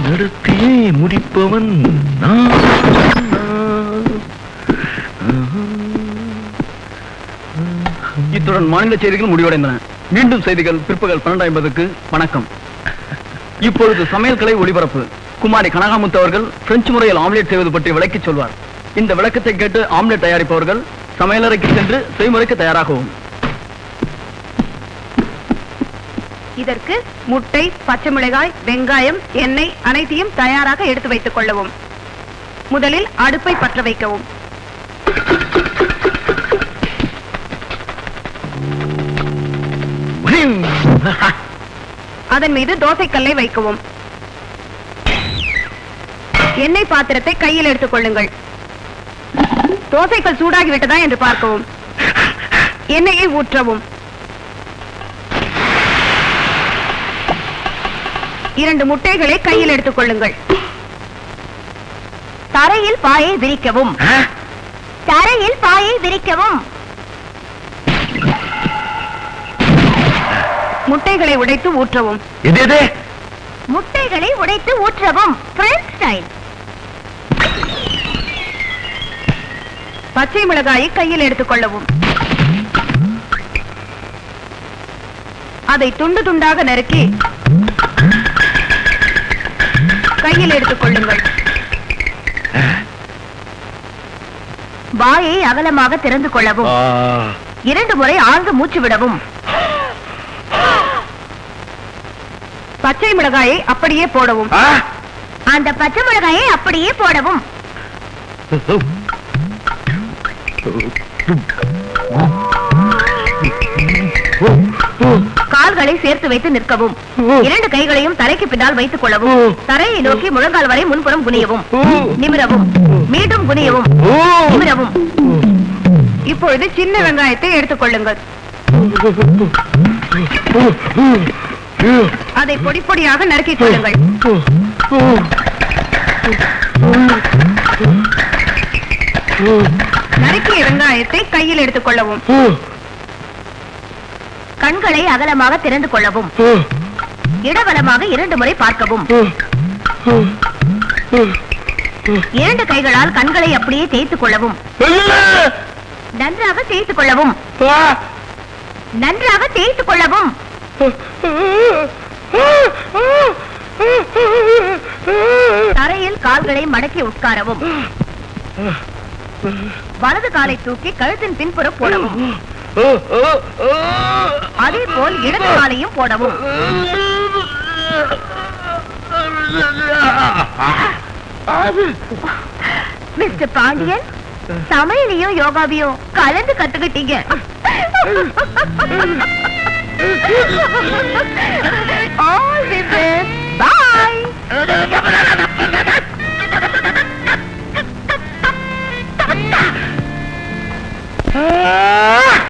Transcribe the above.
நடத்தி முடிப்பவன் நான். இத்துடன் மாநில செய்திகள் முடிவடைந்தன. மீண்டும் செய்திகள் பிற்பகல் 12:50க்கு. வணக்கம். இப்பொழுது சமையல் கலை ஒளிபரப்பு. குமாரி கனகாமுத்து அவர்கள் பிரெஞ்சு முறையில் ஆம்லெட் செய்வது பற்றி விளக்கிச் சொல்வார். இந்த விளக்கத்தை கேட்டு ஆம்லெட் தயாரிப்பவர்கள் சமையலறைக்கு சென்று செய்முறைக்கு தயாராகவும். இதற்கு முட்டை, பச்சை மிளகாய், வெங்காயம், எண்ணெய் அனைத்தையும் தயாராக எடுத்து வைத்துக் கொள்ளவும். முதலில் அடுப்பை பற்ற வைக்கவும். அதன் மீது தோசைக்கல்லை வைக்கவும். எண்ணெய் பாத்திரத்தை கையில் எடுத்துக் கொள்ளுங்கள். தோசைக்கல் சூடாகிவிட்டதா என்று பார்க்கவும். எண்ணெயை ஊற்றவும். 2 முட்டைகளை கையில் எடுத்துக் கொள்ளுங்கள். தரையில் பாயை விரிக்கவும். தரையில் பாயை விரிக்கவும். முட்டைகளை உடைத்து ஊற்றவும். முட்டைகளை உடைத்து ஊற்றவும். French style. பச்சை மிளகாயை கையில் எடுத்துக் கொள்ளவும். அதை துண்டு துண்டாக நறுக்கி கையில் எடுத்துக் கொள்ளுங்கள். வாயை அகலமாக திறந்து கொள்ளவும். 2 முறை ஆழ்ந்து மூச்சு விடவும். பச்சை மிளகாயை அப்படியே போடவும். அந்த பச்சை மிளகாயை அப்படியே போடவும். கால்களை சேர்த்து வைத்து நிற்கவும். 2 கைகளையும் தரைக்கு பின்னால் வைத்துக் கொள்ளவும். தரையை நோக்கி முழங்கால் வரை முன்புறம் குனியவும். நிமிரவும். மீண்டும் குனியவும். நிமிரவும். இப்பொழுது சின்ன வெங்காயத்தை எடுத்துக் கொள்ளுங்கள். அதை பொடி பொடியாக நறுக்கிக் கொள்ளுங்கள். நறுக்கிய வெங்காயத்தை கையில் எடுத்துக் கொள்ளவும். கண்களை அகலமாக திறந்து கொள்ளவும். இடவலமாக 2 முறை பார்க்கவும். 2 கைகளால் கண்களை அப்படியே தேய்த்துக் கொள்ளவும். நன்றாக தேய்த்துக் கொள்ளவும். நன்றாக தேய்த்துக் கொள்ளவும். தரையில் கால்களை மடக்கி உட்காரவும். வலது காலை தூக்கி கழுத்தின் பின்புறம் போடவும். அதே போல் இடது காலையும் போடவும். மிஸ்டர் பாண்டியன், சமையலையும் யோகாவையும் கலந்து கத்துக்கிட்டீங்க. All the best. Bye.